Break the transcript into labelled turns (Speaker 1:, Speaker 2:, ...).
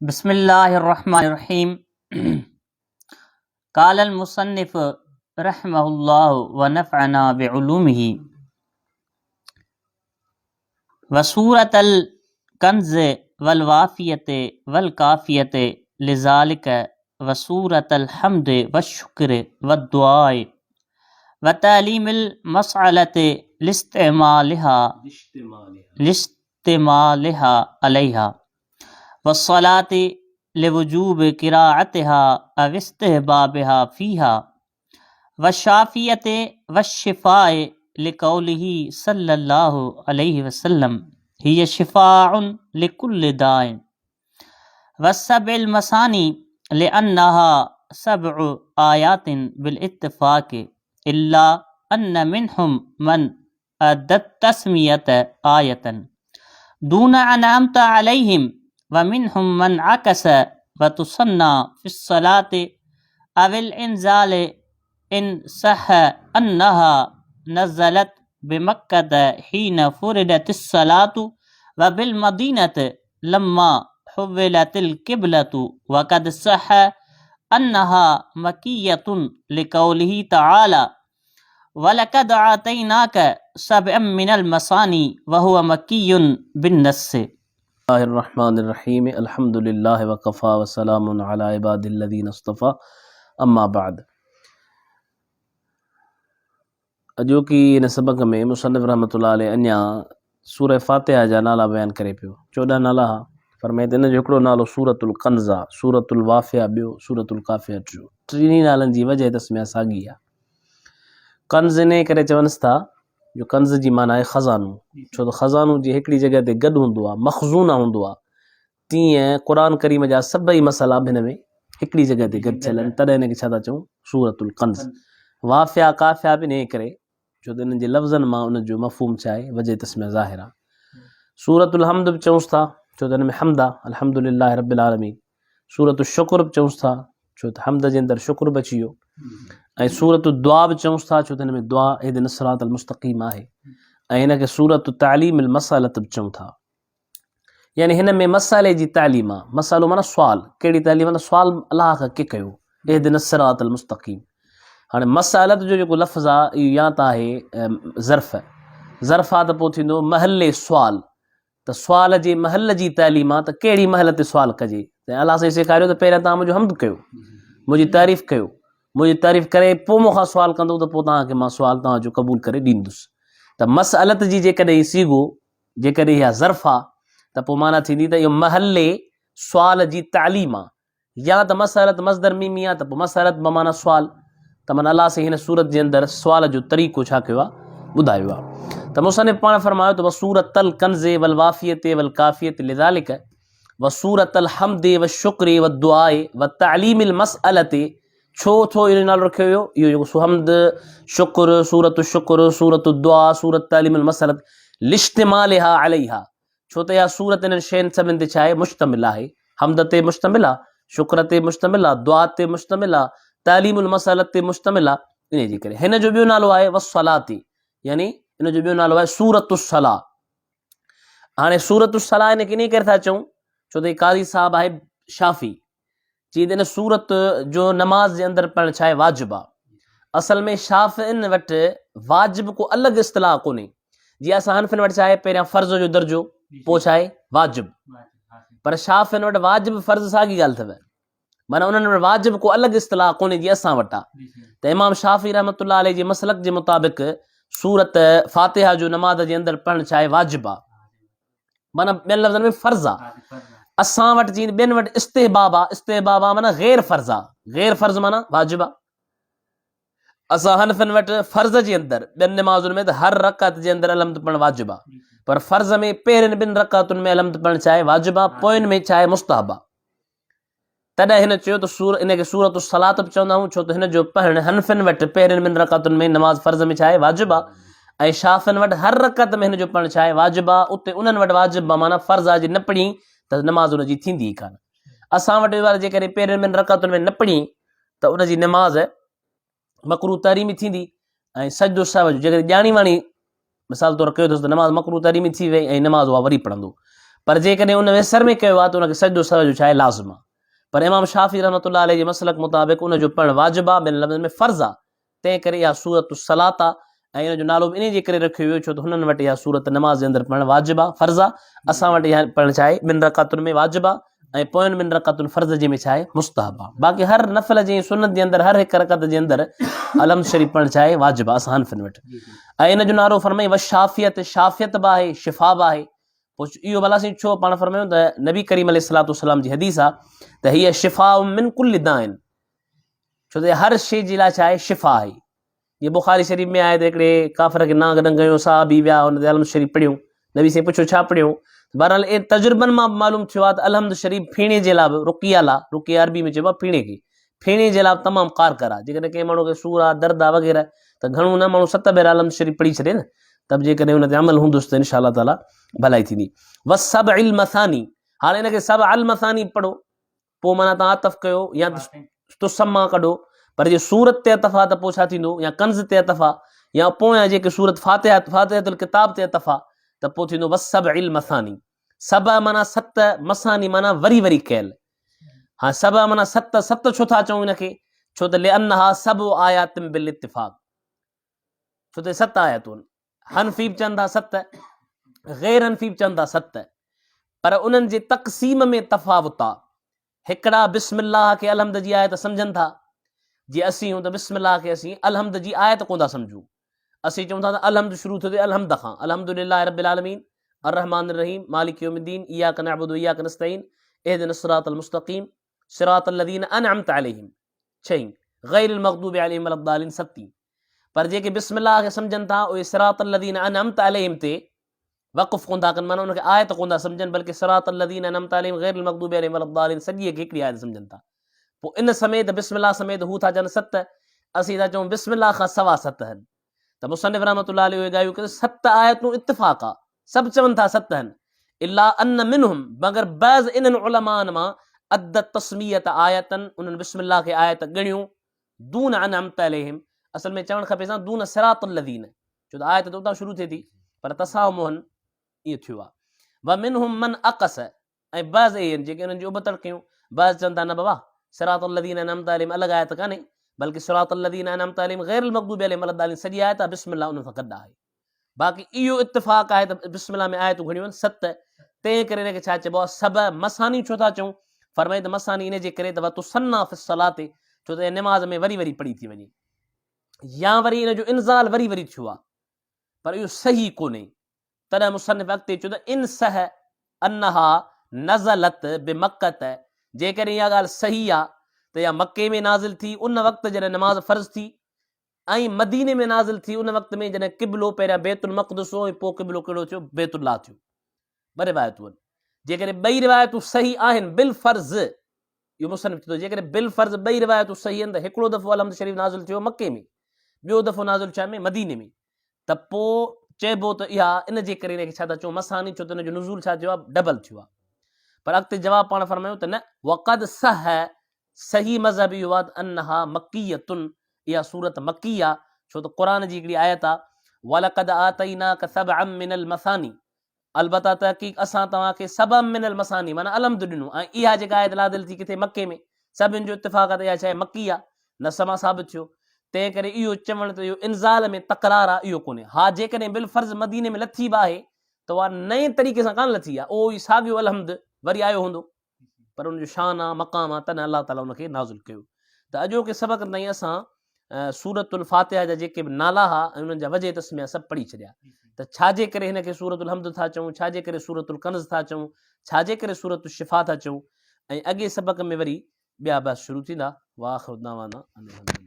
Speaker 1: बिस्मिल्लाहिर्रहमानिर्रहीम। कालल मुसन्निफ रहमहुल्लाह व नफ़अना बिउलूमिही व सूरतल कंज़ वल वाफ़ियत वल काफ़ियत लिज़ालिक व सूरतल हम्द व शुक्र व दुआ व तालीमिल मसअलत लिस्तिमालिहा अलैहा वस्सलाति लिवुजूब क़िराअतिहा अव इस्तिहबाबिहा फ़ीहा वश्शाफ़ियत वश्शिफ़ाअ लिक़ौलिही सल्लल्लाहु अलैहि वसल्लम हिय शिफ़ाउन लिकुल्लि दाइन वस्सब्इल मसानी लिअन्नहा सबअ आयातिन बिल इत्तिफ़ाक़ इल्ला अन्न मिनहुम मन अद्दत तस्मियत आयतन दून अनअमत अलैहिम व मिनहुम मन अकस व तुसन्ना फ़िस्सलाति अविल इंज़ाल इन सह अन्नहा नज़लत बिमक्कत हीन फ़ुरिदतिस्सलातु व बिल मदीनत लम्मा हुव्विलतिल क़िबलतु व क़द सह अन्नहा मक्किय्यतुन लिक़ौलिही तआला वलक़द आतैनाक सबअम मिनल मसानी व हुवा मक्कियुन बिन्नस्स।
Speaker 2: बिस्मिल्लाहिर्रहमानिर्रहीम अल्हम्दुलिल्लाहि व कफ़ा व सलामुन अला इबादिल्लज़ीना इस्तफ़ा अम्मा बाद। अॼोकी इन सबक़ में मुसन्निफ़ रहमतुल्लाह अलैहि अञा सूरह फ़ातिहा जा नाला बयानु करे पियो। 14 नाला हा, फरमाए इन जो हिकिड़ो नालो सूरतुल कंज़ आहे, सूरतुल वाफ़िया ॿियो, सूरतुल काफ़िया टियों। टिनी नालनि जी वजह तस्मिया साॻी आहे। कंज़ इन करे चवनिसि था जो कंज़ जी माना आहे ख़ज़ानो, छो त ख़ज़ानो जी हिकिड़ी जॻह ते गॾु हूंदो आहे, मख़ज़ूना हूंदो आहे। तीअं क़ुरान करीम जा सभई मसला हिन में हिकिड़ी जॻह ते गॾु थियल आहिनि, तॾहिं हिनखे छा था चऊं सूरतुल कंज़। वाफ़िया काफ़िया बि इन करे छो त इन्हनि जे लफ़्ज़नि मां उनजो मफ़हूम छा आहे, वजह तस्मिया ज़ाहिर आहे। सूरतुल हम्द बि चऊंसि था छो त हिन में हम्द आहे, अल्हम्दुलिल्लाहि रब्बिल आलमीन। सूरतुल शुक्र बि चऊंसि था छो त हम्द जे अंदरि शुक्र बि अची वियो। ऐं सूरतुल दुआ बि चऊंसि था छो त हिन में दुआ इहदिनस सिरातल मुस्तक़ीम आहे। ऐं हिनखे सूरतुल तालीमिल मसअलत बि चऊं था, यानी हिन में मसाले जी तालीम आहे। मसालो माना सुवाल, कहिड़ी तालीम माना सुवाल अलाह खां के कयो, इहदिनस सिरातल मुस्तक़ीम। हाणे मसअलत जो जेको लफ़्ज़ आहे इहो या त आहे ज़र्फ़ आहे त पोइ थींदो महल सुवाल, त सुवाल जे महल जी तालीम आहे त कहिड़ी महल ते सुवाल कजे। त अलाह साईं सेखारियो त पहिरियां तव्हां मुंहिंजो हम्द कयो, मुंहिंजी तारीफ़ कयो, मुंहिंजी तारीफ़ करे पोइ मूंखां सुवाल कंदो त पोइ तव्हांखे मां सुवाल तव्हांजो क़बूल करे ॾींदुसि। त मसअलत जी जेकॾहिं सीगो जेकॾहिं इहा ज़र्फ़ आहे त पोइ माना थींदी त इहो महल सुवाल जी तालीम आहे, या त मसअलत मज़दर मीमी आहे त पोइ मसअलत बमाना सुवाल। त माना अलाह साईं हिन सूरत जे अंदरि सुवाल जो तरीक़ो छा कयो आहे, ॿुधायो आहे। त मुसन्निफ़ पाण फरमायो त सूरतल कंज़ वल वाफ़ियत वल काफ़ियत लिज़ालिक व सूरतल हम्द व शुक्र व दुआ व तालीमिल मसअलत। छो इहो नालो रखियो वियो, इहो जेको हम्द शुक्र सूरत दुआ सूरत तालीमिल मसअलत लिश्तिमालिहा अलैहा, छो त इहा सूरत इन्हनि शयुनि सभिनि ते छा आहे, मुश्तमिल आहे। हम्द ते मुश्तमिल आहे, शुक्र ते मुश्तमिल आहे, दुआ ते मुश्तमिल आहे, तालीमुल मसअलत ते मुश्तमिल आहे। इन जे करे हिन जो ॿियो नालो आहे वस्सलाती, यानी इन जो ॿियो नालो आहे सूरतुस्सला। हाणे सूरतुस्सला इन खे इन करे था चऊं छो त क़ाज़ी साहब आहे शाफ़ी जी इन सूरत जो नमाज जे अंदरि पढ़णु छा आहे, वाजिबु आहे। असल में शाफ़िइन वटि वाजिब को अलॻि इस्तिलाह कोन्हे। जीअं असां हनफिन वटि छा आहे, पहिरियां फ़र्ज़ जो दर्जो, पोइ छा आहे वाजिब, पर शाफ़िइन वटि वाजिब फ़र्ज़ साॻी ॻाल्हि अथव, माना उन्हनि वटि वाजिब को अलॻि इस्तिलाह कोन्हे जीअं असां वटि आहे। त इमाम शाफ़ी रहमतुल्लाह अलैहि जे मसलक जे मुताबिक़ सूरत फ़ातिहा जो नमाज जे अंदरि पढ़णु छा आहे, वाजिब आहे, माना ॿियनि लफ़्ज़नि में फ़र्ज़ आहे। असां वटि जीअं ॿियनि वटि इस्तिहबाब आहे, इस्तिहबाब आहे माना गैर फ़र्ज़ आहे, गैर फ़र्ज़ माना वाजिब आहे। असां हनफिन वटि फ़र्ज़ जे अंदरि ॿियनि नमाज़ुनि में त हर रकात जे अंदरि अलहम्द पढ़णु वाजिब आहे, पर फ़र्ज़ में पहिरियुनि ॿिनि रकातुनि में अलहम्द पढ़णु छा आहे, वाजिब आहे, पोइनि में छा आहे, मुस्तहब आहे। तॾहिं हिन चयो त इनखे सूरतुल सलात बि चवंदा आहियूं, छो त हिन जो पढ़णु हनफिन वटि पहिरियुनि ॿिनि रकातुनि में नमाज़ फ़र्ज़ में छा आहे, वाजिब आहे। ऐं शाफ़िन वटि हर रकात में हिन जो पढ़णु छा आहे, वाजिब आहे। उते उन्हनि वटि वाजिब आहे माना फ़र्ज़ आहे, जे न पढ़ी त नमाज़ हुनजी थींदी ई कान। असां वटि वारे जेकॾहिं पहिरियुनि ॿिनि रकातुनि में न पढ़ी त उनजी नमाज़ मकरूह तहरीमी थींदी। ऐं सजदो सहव जो जेकॾहिं ॼाणी वाणी मिसाल तौरु कयो अथसि त नमाज़ मकरूह तहरीमी थी वई ऐं नमाज़ उहा वरी पढ़ंदो। पर जेकॾहिं उन विसर में कयो आहे त उनखे सजदो सहजो छा आहे लाज़िम आहे। पर इमाम शाफ़ी रहमतुल्लाह अलैह जे मसलक मुताबिक़ उनजो पढ़णु वाजिबु आहे, ॿिनि लफ़्ज़नि में फ़र्ज़ु आहे। तंहिं करे इहा सूरत सलात आहे ऐं इन जो नालो बि इन जे करे रखियो वियो छो त हुननि वटि इहा सूरत नमाज़ जे अंदरि पढ़णु वाजिबु आहे, फ़र्ज़ु आहे। असां वटि इहा पढ़णु छा आहे 2 रकातुनि में वाजिबु आहे ऐं पोयनि 2 रकातुनि फ़र्ज़ जे में छा आहे मुस्तहब आहे। बाक़ी हर नफ़ल जी सुन्नत जे अंदरि हर हिकु रकत जे अंदरि अलहम्द शरीफ़ पढ़णु छा आहे वाजिबु आहे असां हनफ़िन वटि। ऐं इन जो नालो फरमाई व शाफ़ियत, शाफ़ियत बि आहे, शिफ़ा बि आहे। पोइ इहो भला साईं छो पाण फरमायूं त नबी करीम अलैहिस्सलातु वस्सलाम जी हदीस आहे त हीअ शिफ़ा मिन कुल्लि दाइन, छो त हर शइ जे लाइ छा आहे शिफ़ा आहे। ये बुखारी शरीफ़ में आहे त हिकिड़े काफ़िर खे नांग ॾंग साहबी विया, हुन ते अलहम्द शरीफ़ पढ़ियूं, नबी साईं पुछो छा पढ़ियूं? बहरहाल ए तजुर्बनि मां मालूम थियो आहे त अलहम्द शरीफ़ फीणे जे लाइ बि, रुकिया लाइ, रुकिया अरबी में चइबो आहे फीणे खे, फीणे जे लाइ तमामु कारगर आहे। जेकॾहिं कंहिं माण्हू खे सूर आहे, दर्द आहे वग़ैरह, त घणो न माण्हू 7 भेरा अलहम्द शरीफ़ पढ़ी छॾे न, त जेकॾहिं हुन ते अमल हूंदुसि त इंशा अल्लाह ताला भलाई थींदी। व सबइल मसानी, हाणे हिनखे सब अल मसानी पढ़ो, पोइ माना तव्हां अतफ़ कयो या तुसम्मा कढो, पर जे सूरत ते अतफ़ आहे त पोइ छा थींदो, या कंज़ ते अतफ़ आहे या पोयां जेके सूरत फातिहतुल किताब ते अतफ़ आहे त पोइ थींदो वसबइल मसानी। सब माना 7, मसानी माना वरी वरी कयल। हाँ सब माना 7 छो था चऊं हिनखे? छो त लिअन्नहा सब आयातिन बिल इत्तिफ़ाक़, छो त 7 आयतूं आहिनि। हनफ़ी बि चवनि था 7, ग़ैर हनफ़ी बि चवनि था 7, पर उन्हनि जे तक़सीम में तफ़ावुत आहे। हिकिड़ा बिस्मिल्लाह खे अलहम्द जी आयत सम्झनि था, जीअं असीं हूं त बिस्मिल्लाह खे असीं अलहम्द जी आयत कोन था सम्झूं। असीं चऊं था त अलहम्द शुरू थियो थिए अलहम्द खां, अल्हम्दुलिल्लाहि रब्बिल आलमीन अर्रहमानिर रहीम मालिक यौमिद्दीन इय्याका नअबुदु व इय्याका नस्तईन इहदिनस सिरातल मुस्तक़ीम सिरातल लज़ीना अनअमत अलैहिम 6, गैरिल मग़दूबि अलैहिम वलद्दालिन 7। पर जेके बिस्मिल्लाह खे सम्झनि था उहे सिरातल लज़ीना अनअमत अलैहिम ते वक़ुफ़ कोन था कनि, माना उनखे आयत कोन था सम्झनि, बल्कि सिरातल लज़ीना अनअमत अलैहिम गैरिल मग़दूबि अलैहिम वलद्दालिन सॼीअ खे हिकिड़ी आयत सम्झनि था। पोइ इन समेत बिस्मिल्लाह समेत हू था चवनि 7, असीं था चऊं बिस्मिल्लाह खां सवा 7 आहिनि। त मुसन्निफ़ रहमतुल्लाह अलैहि ॻाल्हियूं कि 7 आयतूं इत्तिफ़ाक़ आहे, सभु चवनि था 7 आहिनि। इल्ला अन्न मिनहुम, मगर बज़ इन्हनि उलमाअनि मां अद्द तस्मीयत आयतन, उन्हनि बिस्मिल्लाह खे आयत ॻणियूं दून अनअमत अलैहिम, असल में चवणु खपे दून सिरातल लज़ीन, छो त आयत त उतां शुरू थिए थी, पर तसामुहन ईअं थियो आहे। व मिनहुम मन अक़स, ऐं बज़ आहिनि जेके उन्हनि जी उबतड़ कयूं। बज़ चवनि था न बाबा सिरातल लज़ीन अनअमत अलैहिम अलॻि आयत कान्हे, बल्कि सिरातल लज़ीना अनअमत अलैहिम गैरिल मग़दूबि अलैहिम वलद्दालिन सॼी आयत आहे, बिस्मिल्लाह उन सां गॾु आहे। बाक़ी इहो इत्तिफ़ाक़ आहे त बिस्मिल्लाह में आयतूं घणियूं आहिनि 7, तंहिं करे हिनखे छा चइबो आहे सब मसानी छो था चऊं? फरमाई त मसानी इन जे करे त तुसन्ना फ़िस सलाते, छो त नमाज़ में वरी वरी पढ़ी थी वञे, या वरी इन जो इंज़ाल वरी वरी थियो आहे, पर इहो सही कोन्हे। तॾहिं मुसन्निफ़ अॻिते चयो त इन सह अनहा नज़लत बिमक्कत, जेकॾहिं इहा ॻाल्हि सही आहे त इहा मके में नाज़िल थी उन वक़्तु जॾहिं नमाज़ फ़र्ज़ थी, ऐं मदीने में नाज़िल थी उन वक़्त में जॾहिं क़िबलो पहिरियां बैतुल मक़दिस हो ऐं पोइ क़िबलो कहिड़ो थियो बैतुल्लाह थियो। 2 रिवायतूं आहिनि, जेकॾहिं 2 रिवायतूं सही आहिनि बिल फ़र्ज़, इहो मुसन्निफ़ चयो जेकॾहिं बिल फ़र्ज़ 2 रिवायतूं सही आहिनि त हिकिड़ो दफ़ो अलहम्द शरीफ़ नाज़िल थियो मके में, ॿियो दफ़ो नाज़िल छा में मदीने में, त पोइ चइबो त इहा इन जे करे इनखे छा था चऊं मसानी, छो त इन जो नुज़ूल छा थियो आहे डबल थियो आहे। पर अॻिते जवाब पाण फरमायूं त न वक़द सह, सही मज़हब इहो आहे त अनहा मक्कियतुन, इहा सूरत मक्की आहे, छो त क़ुरान जी हिकिड़ी आयत आहे वलक़द आतैनाक सबअम मिनल मसानी, अलबत्ता तहक़ीक़ असां तव्हांखे सबअम मिनल मसानी माना अलहम्द ॾिनो। ऐं इहा जेका आयत नाज़िल थी किथे मके में, सभिनि जो इत्तिफ़ाक़ आहे त इहा छा आहे मक्की आहे, न समा साबित थियो। तंहिं करे इहो चवणु त इहो इंज़ाल में तकरार आहे इहो कोन्हे। हा जेकॾहिं बिल फ़र्ज़ मदीने में लथी बि आहे त उहा नए तरीक़े सां कान लथी आहे, उहो ई साॻियो अलहम्द वरी आयो हूंदो, पर उनजो शान आहे मक़ाम आहे, तॾहिं अलाह ताला उनखे नाज़िल कयो। त अॼोके सबक़ ताईं असां सूरतुल फातिहा जा जेके बि नाला हुआ ऐं उन्हनि जा वजह तस्मिया सभु पढ़ी छॾिया। त छाजे करे हिनखे सूरतुल हम्द था चऊं, छाजे करे सूरतुल कंज़ था चऊं, छाजे करे सूरतुल शिफ़ा था चऊं, ऐं अॻे सबक़ में वरी ॿिया बहस शुरू थींदा। वाख़िरु दावाना।